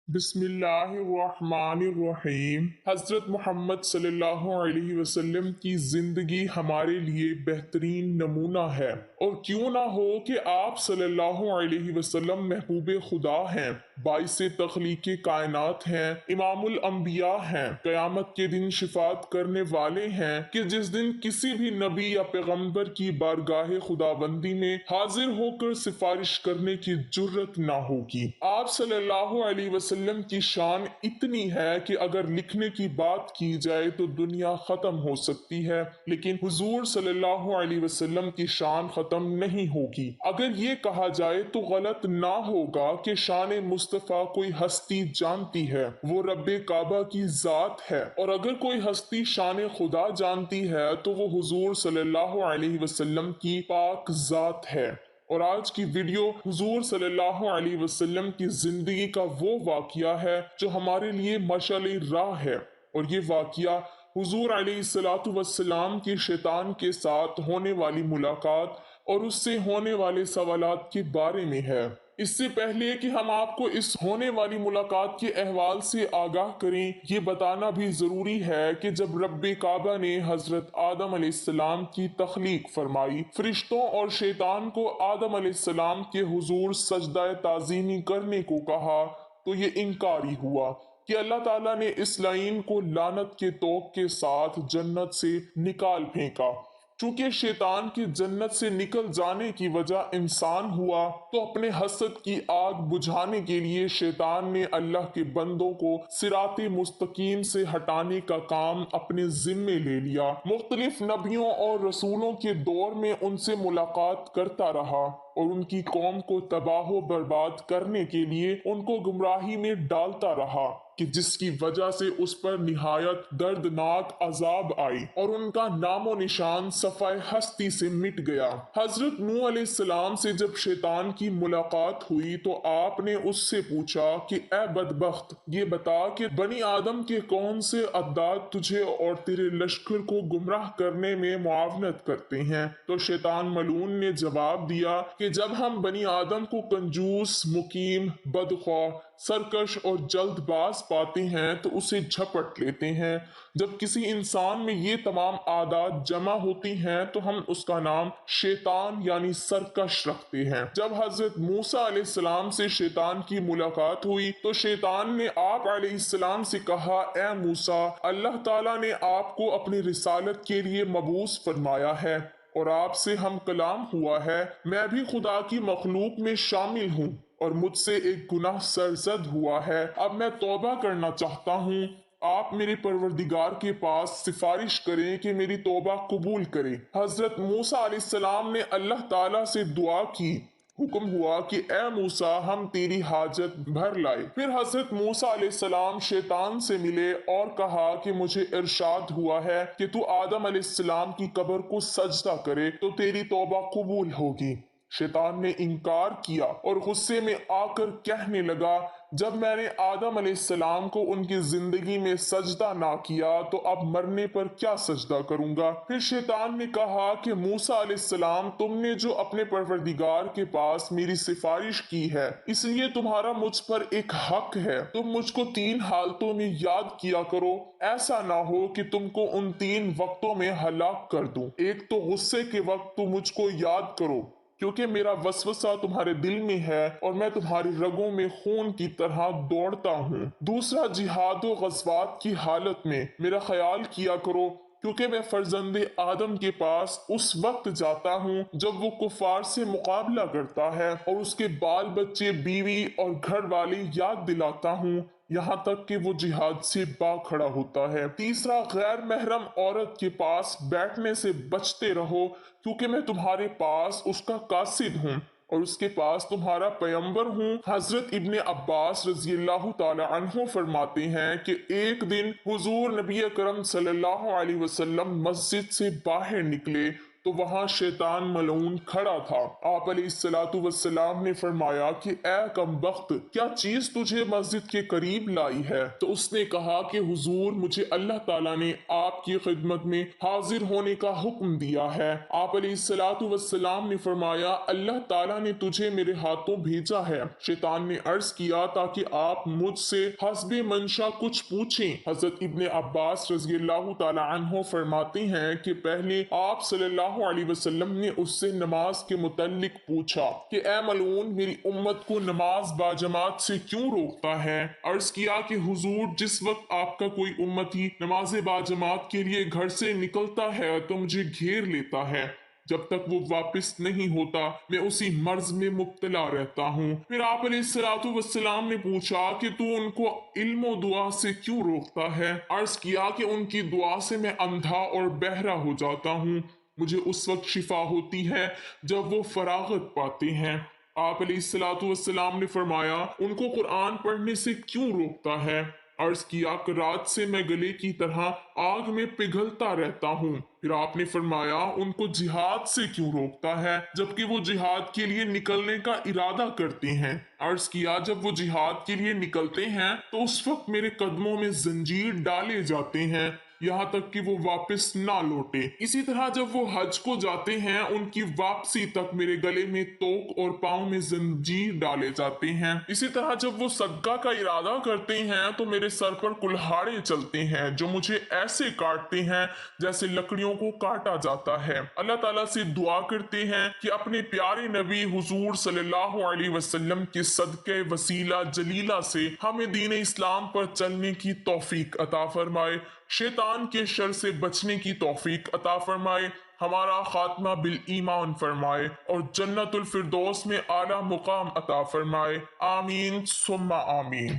बिस्मिल्लाहिर्रहमानिर्रहीम। हज़रत मोहम्मद सल्लल्लाहु अलैहि वसल्लम की ज़िंदगी हमारे लिए बेहतरीन नमूना है। और क्यों ना हो कि आप सल्लल्लाहु अलैहि वसल्लम महबूब खुदा हैं, बाइसे तख्लीक़े कायनात हैं, इमामुल अंबिया हैं, क़यामत के दिन शिफात करने वाले हैं कि जिस दिन किसी भी नबी या पैगंबर की बारगाह खुदाबंदी में हाजिर होकर सिफारिश करने की जुर्रत ना होगी। आप सल्लल्लाहु अलैहि वसल्लम की शान इतनी है कि अगर लिखने की बात की जाए तो दुनिया खत्म हो सकती है, लेकिन हुजूर सल्लल्लाहु अलैहि वसल्लम की शान खत्म नहीं होगी। अगर ये कहा जाए तो गलत ना होगा कि शान मुस्तफ़ा कोई हस्ती जानती है, वो रब्बे काबा की जात है। और अगर कोई हस्ती शान खुदा जानती है तो वो हुजूर सल्लल्लाहु अलैहि वसल्लम की पाक जात है। और आज की वीडियो हुजूर सल्लल्लाहु अलैहि वसल्लम की जिंदगी का वो वाकया है जो हमारे लिए मशाल राह है। और ये वाकया हुजूर अलैहिस्सलातु वस्सलाम की शैतान के साथ होने वाली मुलाकात और उससे होने वाले सवालात के बारे में है। इससे पहले कि हम आपको इस होने वाली मुलाकात के अहवाल से आगाह करें, ये बताना भी जरूरी है कि जब रब्बे काबा ने हजरत आदम अलैहिस्सलाम की तख्लीक फरमाई, फरिश्तों और शैतान को आदम अलैहिस्सलाम के हुजूर सजदा ताज़ीमी करने को कहा, तो ये इनकारी हुआ कि अल्लाह ताला ने इस लाइन को लानत के तोक के साथ जन्नत से निकाल फेंका। चूंकि शैतान की जन्नत से निकल जाने की वजह इंसान हुआ, तो अपने हसद की आग बुझाने के लिए शैतान ने अल्लाह के बंदों को सिराते मुस्तकीम से हटाने का काम अपने जिम्मे ले लिया। मुख्तलिफ नबियों और रसूलों के दौर में उनसे मुलाकात करता रहा और उनकी कौम को तबाह बर्बाद करने के लिए उनको गुमराही में डालता रहा, कि जिसकी वजह से उस पर निहायत दर्दनाक अजाब आई और उनका नामो निशान सफ़ाए हस्ती से मिट गया। हजरत नूह अलैहिस्सलाम से जब शैतान की मुलाकात हुई तो आपने उससे पूछा कि ए बदबख्त, ये बता कि बनी आदम के कौन से अद्दाद तुझे और तेरे लश्कर को गुमराह करने में मुआवनत करते हैं। तो शैतान मलून ने जवाब दिया कि जब हम बनी आदम को कंजूस, मुकीम, बदख्वाह, सरकश और जल्दबाज पाते हैं तो उसे झपट लेते हैं। जब किसी इंसान में ये तमाम आदत जमा होती हैं तो हम उसका नाम शैतान यानी सरकश रखते हैं। जब हजरत मूसा अलैहिस्सलाम से शैतान की मुलाकात हुई तो शैतान ने आप अलैहिस्सलाम से कहा, ए मूसा, अल्लाह ताला ने आपको अपनी रिसालत के लिए मबूस फरमाया है और आपसे हम कलाम हुआ है। मैं भी खुदा की मखलूक में शामिल हूँ और मुझसे एक गुनाह सरजद हुआ है। अब मैं तौबा करना चाहता हूँ। आप मेरे परवरदिगार के पास सिफारिश करें कि मेरी तौबा कबूल करे। हजरत मूसा अलैहिस्सलाम ने अल्लाह ताला से दुआ की। हुक्म हुआ कि ए मूसा, हम तेरी हाजत भर लाए। फिर हजरत मूसा अलैहिस्सलाम शैतान से मिले और कहा कि मुझे इरशाद हुआ है कि तू आदम अलैहिस्सलाम की कब्र को सजदा करे तो तेरी तौबा कबूल होगी। शैतान ने इनकार किया और गुस्से में आकर कहने लगा, जब मैंने आदम अलैहिस्सलाम को उनकी जिंदगी में सजदा ना किया तो अब मरने पर क्या सजदा करूंगा। फिर शैतान ने कहा कि मूसा अलैहिस्सलाम, तुमने जो अपने परवरदिगार के पास मेरी सिफारिश की है, इसलिए तुम्हारा मुझ पर एक हक है। तुम मुझको 3 हालतों में याद किया करो, ऐसा ना हो कि तुमको उन 3 वक्तों में हलाक कर दूं। एक तो गुस्से के वक्त तुम मुझको याद करो, क्योंकि मेरा वसवसा तुम्हारे दिल में है और मैं तुम्हारी रगों में खून की तरह दौड़ता हूँ। दूसरा, जिहाद व गज़वात की हालत में मेरा ख्याल किया करो, क्योंकि मैं फर्जंदे आदम के पास उस वक्त जाता हूँ जब वो कुफार से मुकाबला करता है और उसके बाल बच्चे, बीवी और घर वाले याद दिलाता हूँ, यहाँ तक कि वो जिहाद से खड़ा होता है। तीसरा, गैर महरम औरत के पास बैठने से बचते रहो, क्योंकि मैं तुम्हारे पास उसका कासिद हूँ और उसके पास तुम्हारा पैगंबर हूँ। हजरत इब्ने अब्बास रज़ियल्लाहु ताला अन्हु फरमाते हैं कि एक दिन हुजूर नबी अकरम सल्लल्लाहु अलैहि वसल्लम मस्जिद से बाहर निकले تو وہاں شیطان ملعون کھڑا تھا۔ آپ علیہ السلام نے فرمایا کہ اے کم بخت، کیا چیز تجھے مسجد کے قریب لائی ہے؟ تو اس نے کہا کہ حضور، مجھے اللہ تعالیٰ نے آپ کی خدمت میں حاضر ہونے کا حکم دیا ہے۔ آپ علیہ السلام نے فرمایا اللہ تعالیٰ نے تجھے میرے ہاتھوں بھیجا ہے۔ شیطان نے عرض کیا تاکہ آپ مجھ سے حسب منشا کچھ پوچھیں۔ حضرت ابن عباس رضی اللہ تعالیٰ عنہ فرماتے ہیں کہ پہلے آپ صلی اللہ علیہ وسلم نے اس سے نماز کے متعلق پوچھا کہ اے ملعون، میری امت کو نماز باجماعت سے کیوں روکتا ہے؟ عرض کیا کہ حضور، جس وقت آپ کا کوئی امتی نماز باجماعت کے لیے گھر سے نکلتا ہے تو مجھے گھیر لیتا ہے، جب تک وہ واپس نہیں ہوتا میں اسی مرض میں مبتلا رہتا ہوں۔ پھر آپ علیہ السلام نے پوچھا کہ تو ان کو علم و دعا سے کیوں روکتا ہے؟ عرض کیا کہ ان کی دعا سے میں اندھا اور بہرا ہو جاتا ہوں، مجھے اس وقت شفا ہوتی ہے جب وہ فراغت پاتے ہیں۔ آپ علیہ السلام نے فرمایا ان کو قرآن پڑھنے سے کیوں روکتا ہے؟ عرض کیا کہ رات سے میں گلے کی طرح آگ میں پگھلتا رہتا ہوں۔ پھر آپ نے فرمایا ان کو جہاد سے کیوں روکتا ہے جبکہ وہ جہاد کے لیے نکلنے کا ارادہ کرتے ہیں؟ عرض کیا جب وہ جہاد کے لیے نکلتے ہیں تو اس وقت میرے قدموں میں زنجیر ڈالے جاتے ہیں یہاں تک کہ وہ واپس نہ لوٹے۔ اسی طرح جب وہ حج کو جاتے ہیں ان کی واپسی تک میرے گلے میں توق اور پاؤں میں زنجیر ڈالے جاتے ہیں۔ اسی طرح جب وہ صدقہ کا ارادہ کرتے ہیں تو میرے سر پر کلہاڑے چلتے ہیں جو مجھے ایسے کاٹتے ہیں جیسے لکڑیوں کو کاٹا جاتا ہے۔ اللہ تعالیٰ سے دعا کرتے ہیں کہ اپنے پیارے نبی حضور صلی اللہ علیہ وسلم کے صدقے وسیلہ جلیلہ سے ہمیں دین اسلام پر چلنے کی توفیق عطا فرمائے، شیطان کے شر سے بچنے کی توفیق عطا فرمائے، ہمارا خاتمہ بالایمان فرمائے اور جنت الفردوس میں اعلیٰ مقام عطا فرمائے۔ آمین ثم آمین۔